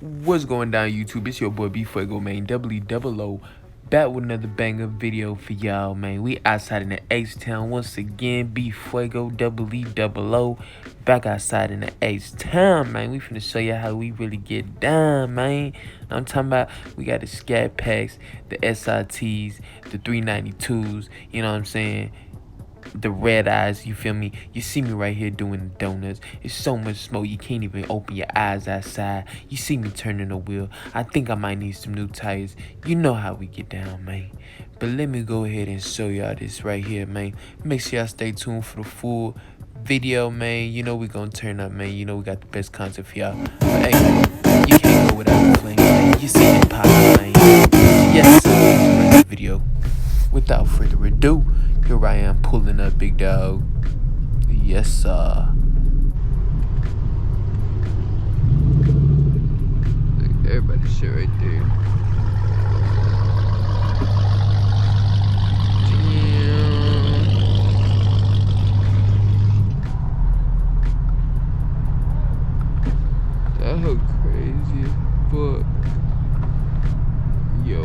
What's going down, YouTube? It's your boy B Fuego, man. O, back with another banger video for y'all, man. We outside in the H-Town once again. B Fuego, O, back outside in the H-Town, man. We finna show you how we really get down, man. I'm talking about we got the Scat Packs, the SRTs, the 392s, you know what I'm saying? The red eyes, you feel me? You see me right here doing the donuts. It's so much smoke you can't even open your eyes outside. You see me turning the wheel. I think I might need some new tires. You know how we get down, man. But let me go ahead and show y'all this right here, man. Make sure y'all stay tuned for the full video, man. You know we gonna turn up, man. You know we got the best content for y'all. But hey, you can't go without the flame, man. You see it pop, man. Yes, sir. The video. Without further ado, here I am pulling up, big dog. Yes, sir. Look, everybody's shit right there. Damn. That hoe crazy as fuck. Yo.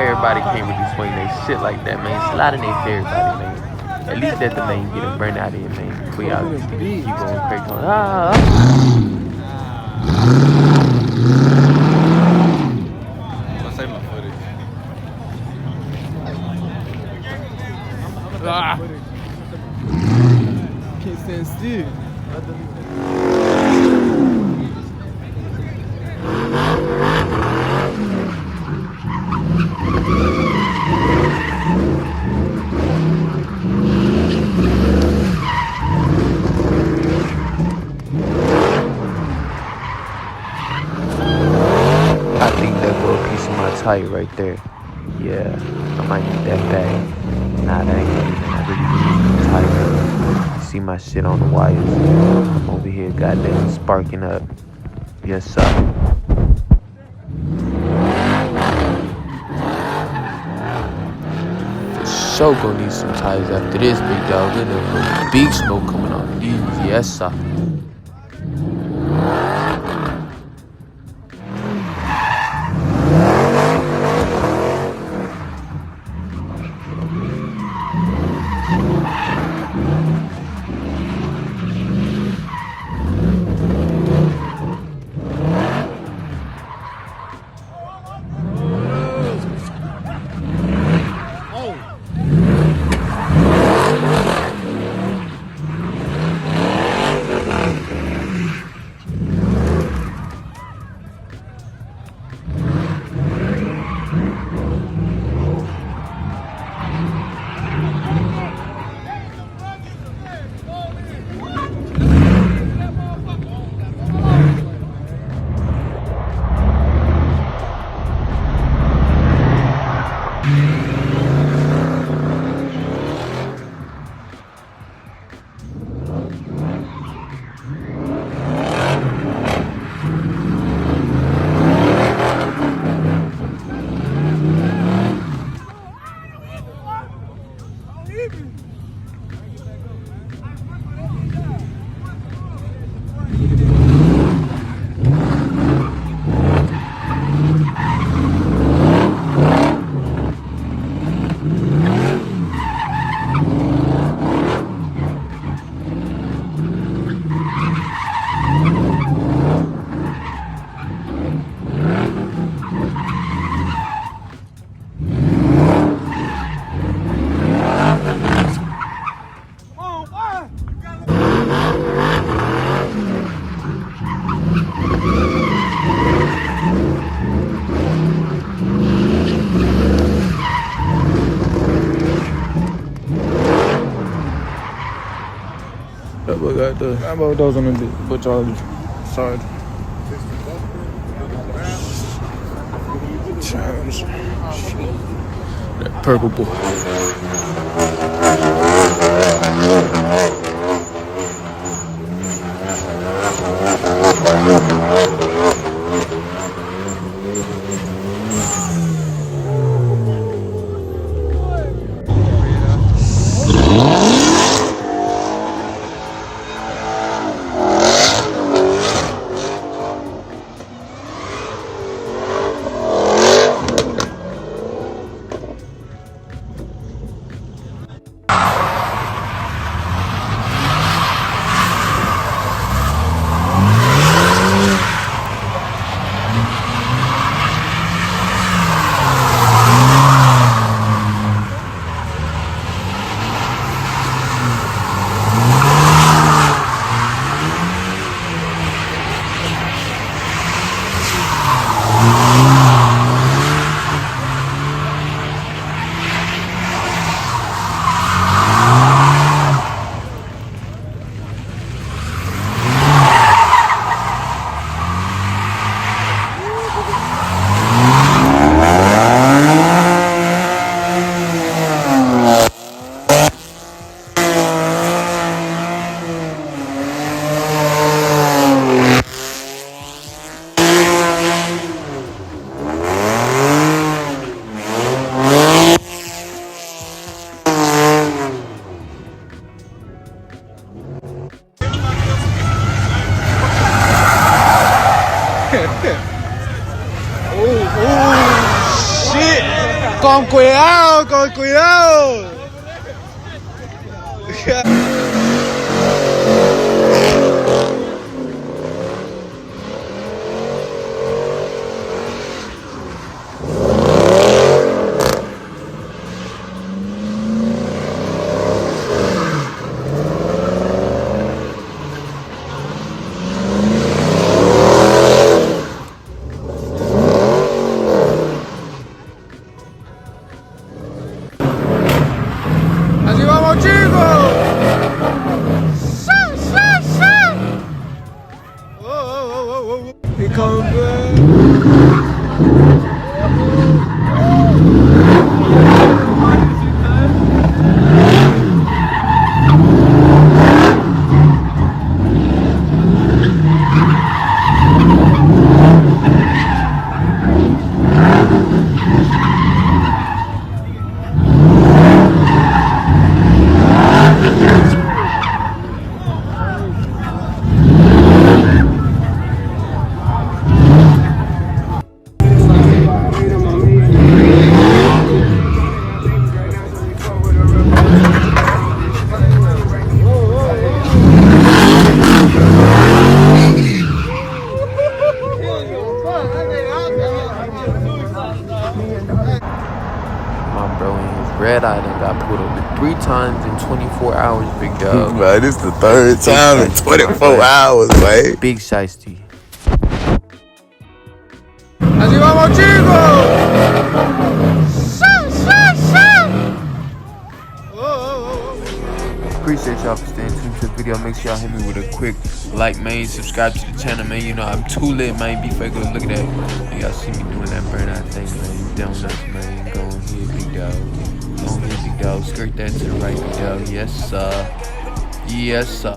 Everybody can't really swing their shit like that, man. Sliding ain't for everybody, man. At least let the man get a burn out of here, man. We all just keep going crazy. I'll save my footage. Ah. Can't stand still. I think that little piece of my tire right there. Yeah, I might need that back. Nah, that ain't even. I really need the tire. See my shit on the wires. I'm over here, goddamn, sparking up. Yes, sir. For sure gonna need some tires after this, big dog. Look at that big smoke coming off these. Yes, sir. How about those on the but charge? Charge. That purple boy. Con cuidado, con cuidado. vamos, chicos! He come back. My bro and his red eye done got pulled over 3 times in 24 hours, big dog. Bro, this the third time in 24 hours, man. Big shiesty. Así vamos, chicos! Appreciate y'all for staying tuned to the video. Make sure y'all hit me with a quick like, man. Subscribe to the channel, man. You know I'm too lit, man. Be fake. Look at that. And y'all see me doing that burnout thing, man. Donuts, man. Go on here, big dog. Go on here, big dog. Skirt that to the right, big dog. Yes, sir. Yes, sir.